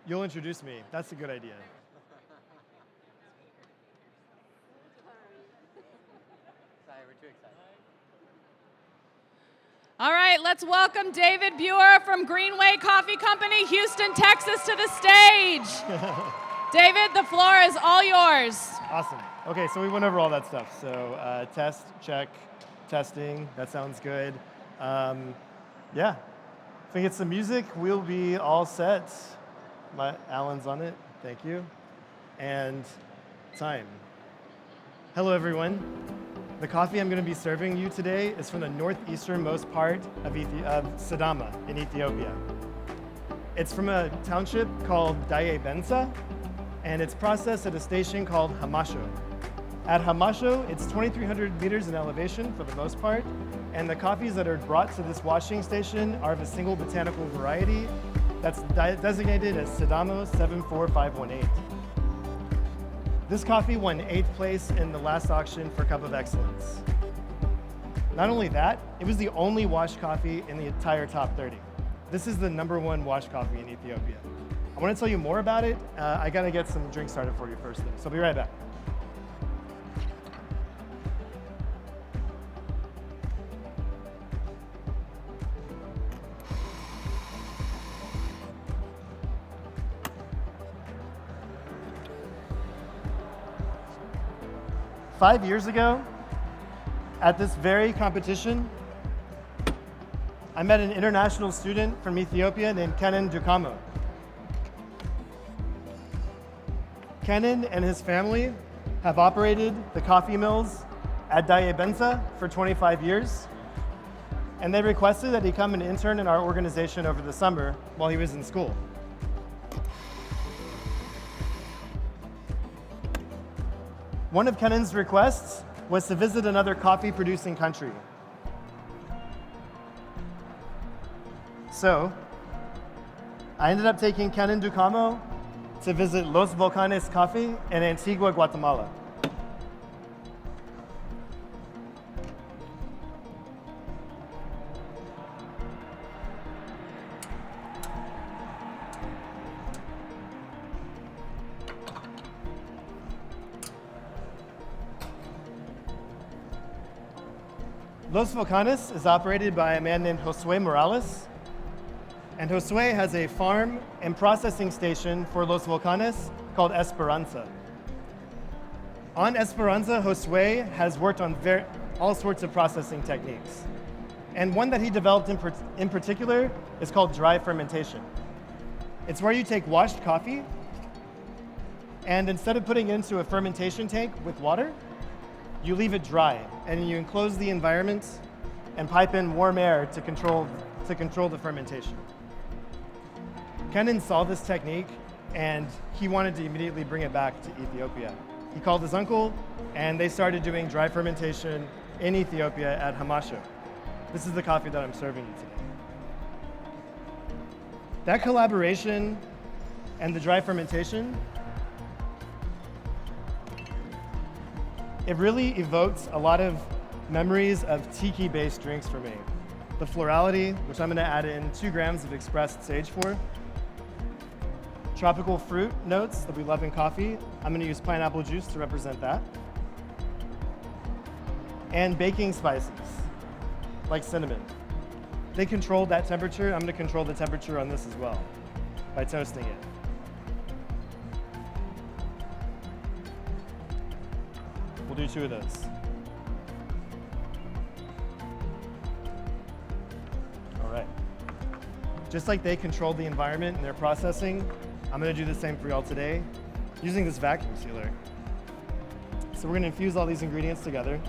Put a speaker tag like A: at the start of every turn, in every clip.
A: You'll introduce me. That's a good idea.
B: Sorry, we're too excited.
C: All right, let's welcome David Buehrer from Greenway Coffee Company, Houston, Texas, to the stage. David, the floor is all yours.
A: Awesome. Okay, so we went over all that stuff. So test, check, testing. That sounds good. Yeah. If we get some music, we'll be all set. Alan's on it. Thank you. And time. Hello, everyone. The coffee I'm going to be serving you today is from the northeasternmost part of Sidama in Ethiopia. It's from a township called Daye-Bensa, and it's processed at a station called Hamasho. At Hamasho, it's 2,300 meters in elevation for the most part, and the coffees that are brought to this washing station are of a single botanical variety that's designated as Sidamo 74518. This coffee won 8th place in the last auction for Cup of Excellence. Not only that, it was the only washed coffee in the entire top 30. This is the #1 washed coffee in Ethiopia. I want to tell you more about it. I got to get some drinks started for you first, though, so I'll be right back. Five years ago, at this very competition, I met an international student from Ethiopia named Kenan Dukamo. Kenan and his family have operated the coffee mills at Daye-Bensa for 25 years, and they requested that he come and intern in our organization over the summer while he was in school. One of Kenan's requests was to visit another coffee-producing country. So, I ended up taking Kenan Dukamo to visit Los Volcanes Coffee in Antigua, Guatemala. Los Volcanes is operated by a man named Josue Morales, and Josue has a farm and processing station for Los Volcanes called Esperanza. On Esperanza, Josue has worked on all sorts of processing techniques, and one that he developed in particular is called dry fermentation. It's where you take washed coffee, and instead of putting it into a fermentation tank with water, you leave it dry, and you enclose the environment and pipe in warm air to control the fermentation. Kenan saw this technique, and he wanted to immediately bring it back to Ethiopia. He called his uncle, and they started doing dry fermentation in Ethiopia at Hamasho. This is the coffee that I'm serving you today. That collaboration and the dry fermentation, it really evokes a lot of memories of tiki-based drinks for me. The florality, which I'm gonna add in 2 grams of expressed sage for. Tropical fruit notes that we love in coffee. I'm gonna use pineapple juice to represent that. And baking spices, like cinnamon. They control that temperature. I'm gonna control the temperature on this as well by toasting it. We'll do 2 of those. All right. Just like they control the environment in their processing, I'm gonna do the same for y'all today using this vacuum sealer. So we're gonna infuse all these ingredients together.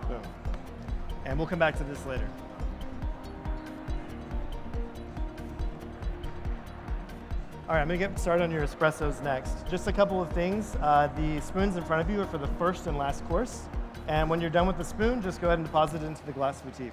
A: Boom. And we'll come back to this later. All right, I'm gonna get started on your espressos next. Just a couple of things. The spoons in front of you are for the first and last course. And when you're done with the spoon, just go ahead and deposit it into the glass motif.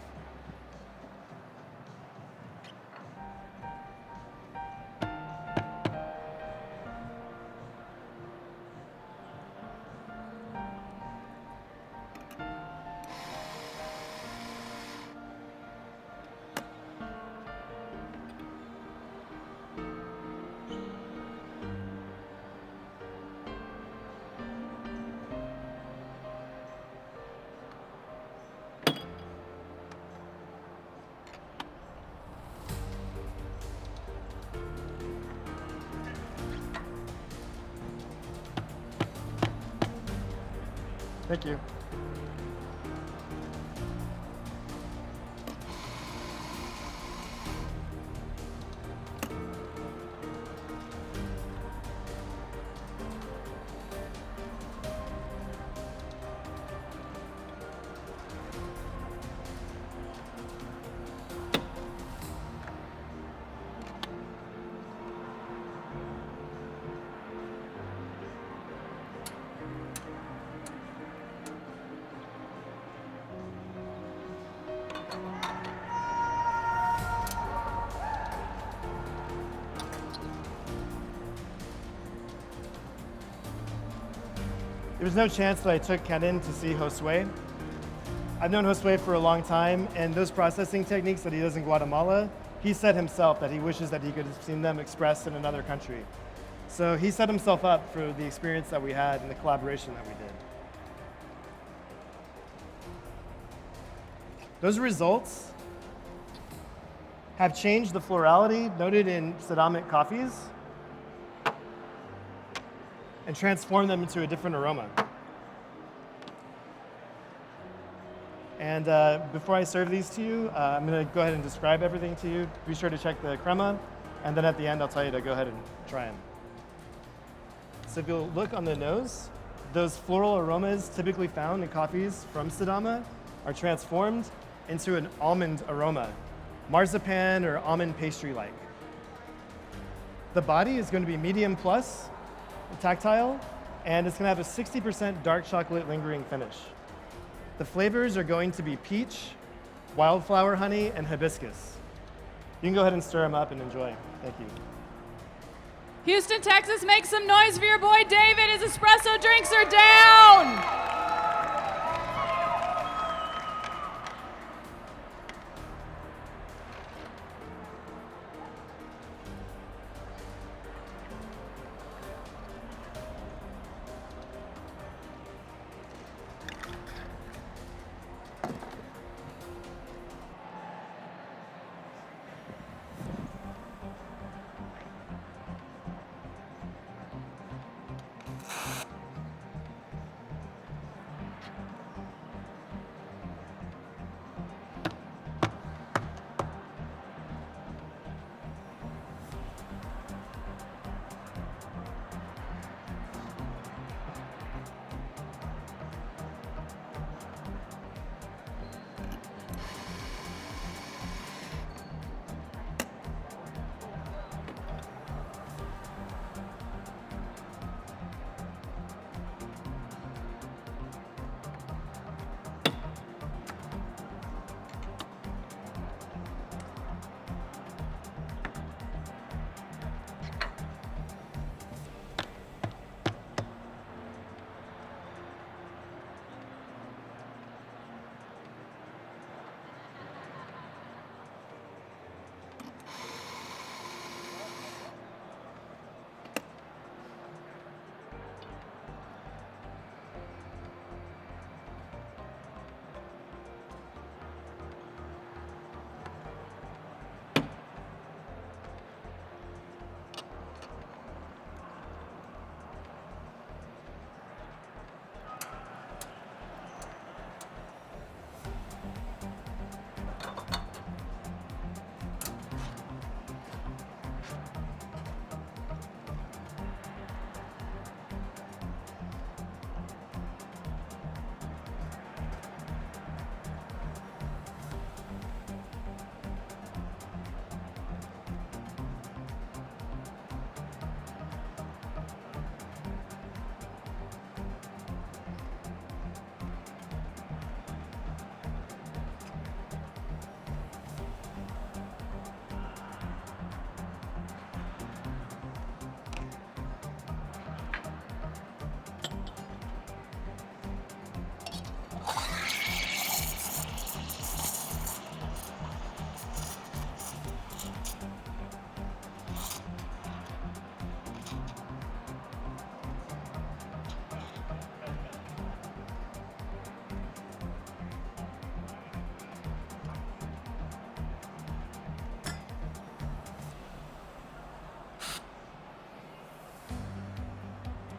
A: Thank you. There was no chance that I took Kenan to see Josue. I've known Josue for a long time, and those processing techniques that he does in Guatemala, he said himself that he wishes that he could have seen them expressed in another country. So he set himself up for the experience that we had and the collaboration that we did. Those results have changed the florality noted in Sadamic coffees and transform them into a different aroma. And before I serve these to you, I'm going to go ahead and describe everything to you. Be sure to check the crema, and then at the end I'll tell you to go ahead and try them. So if you'll look on the nose, those floral aromas typically found in coffees from Sadama are transformed into an almond aroma, marzipan or almond pastry-like. The body is going to be medium plus, tactile, and it's going to have a 60% dark chocolate lingering finish. The flavors are going to be peach, wildflower honey, and hibiscus. You can go ahead and stir them up and enjoy. Thank you.
C: Houston, Texas, make some noise for your boy David. His espresso drinks are down.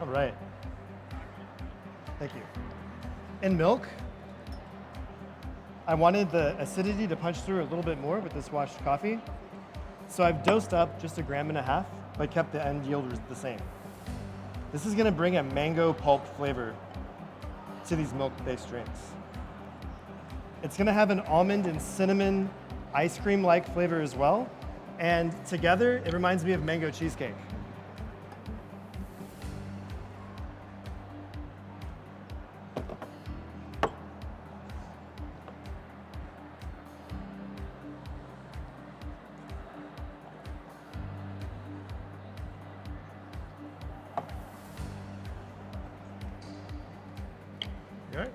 A: All right. Thank you. In milk, I wanted the acidity to punch through a little bit more with this washed coffee. So I've dosed up just 1.5 grams, but kept the end yield the same. This is gonna bring a mango pulp flavor to these milk-based drinks. It's gonna have an almond and cinnamon ice cream-like flavor as well. And together, it reminds me of mango cheesecake. You all right?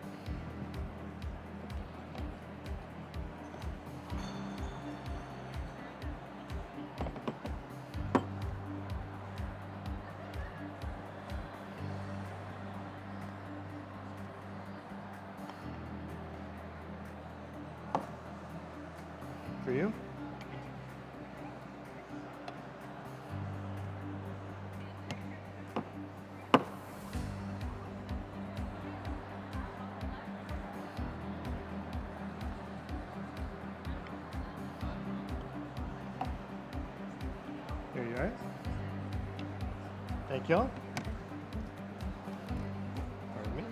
A: For you? Here you are. Thank you. Pardon me.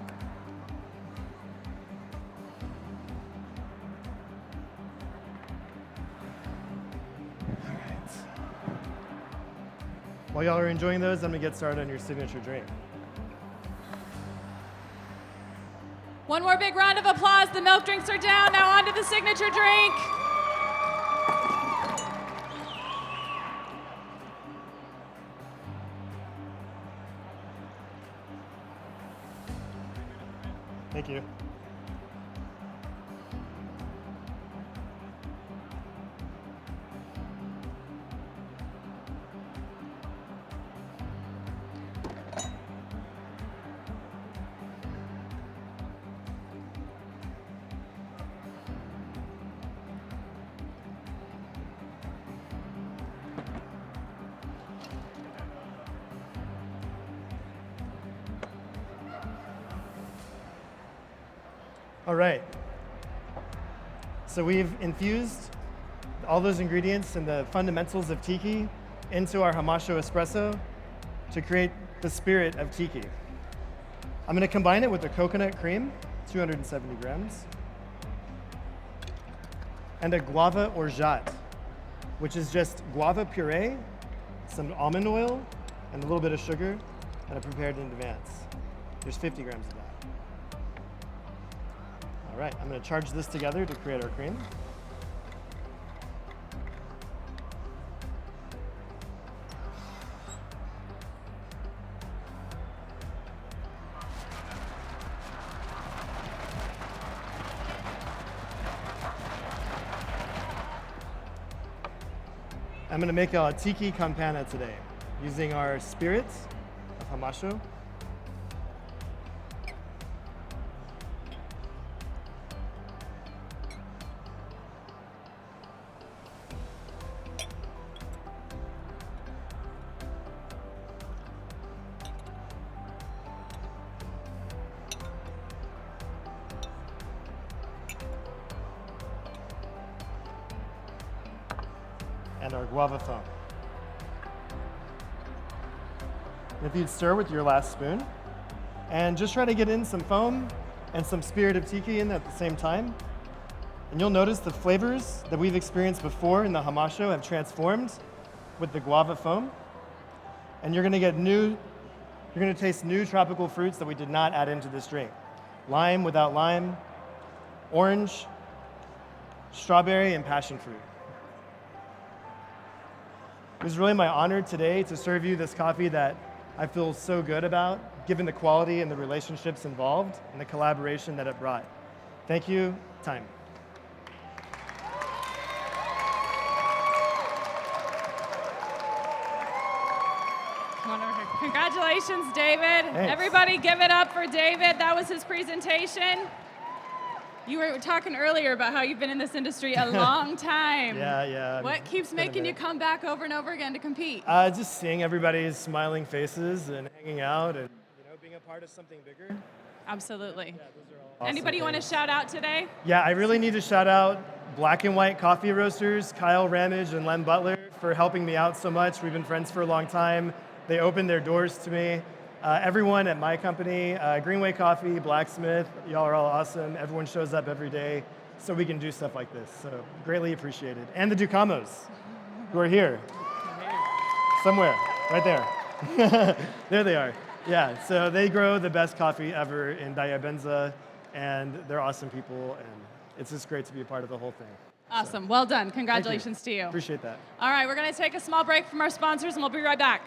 A: All right. While y'all are enjoying those, I'm gonna get started on your signature drink.
C: One more big round of applause. The milk drinks are down. Now on to the signature drink.
A: Thank you. All right. So we've infused all those ingredients and the fundamentals of tiki into our Hamasho espresso to create the spirit of tiki. I'm gonna combine it with the coconut cream, 270 grams, and a guava orgeat, which is just guava puree, some almond oil, and a little bit of sugar that I prepared in advance. There's 50 grams of that. All right, I'm gonna charge this together to create our cream. I'm gonna make a tiki campana today using our spirits of Hamasho. And our guava foam. And if you'd stir with your last spoon, and just try to get in some foam and some spirit of tiki in at the same time, and you'll notice the flavors that we've experienced before in the Hamasho have transformed with the guava foam, and you're gonna taste new tropical fruits that we did not add into this drink. Lime without lime, orange, strawberry, and passion fruit. It was really my honor today to serve you this coffee that I feel so good about, given the quality and the relationships involved and the collaboration that it brought. Thank you. Time.
C: Wonderful. Congratulations, David.
A: Thanks.
C: Everybody give it up for David. That was his presentation. You were talking earlier about how you've been in this industry a long time.
A: Yeah.
C: What keeps making you come back over and over again to compete?
A: Just seeing everybody's smiling faces and hanging out and being a part of something bigger.
C: Absolutely.
A: Yeah, those are all awesome
C: Anybody you want to
A: things.
C: shout out today?
A: Yeah, I really need to shout out Black and White Coffee Roasters, Kyle Ramage and Len Butler, for helping me out so much. We've been friends for a long time. They opened their doors to me. Everyone at my company, Greenway Coffee, Blacksmith, y'all are all awesome. Everyone shows up every day so we can do stuff like this. So greatly appreciated. And the Ducamos, who are here. Somewhere, right there. There they are. Yeah, so they grow the best coffee ever in Diabenza, and they're awesome people, and it's just great to be a part of the whole thing.
C: Awesome. Well done. Congratulations to you.
A: Appreciate that.
C: All right, we're going to take a small break from our sponsors, and we'll be right back.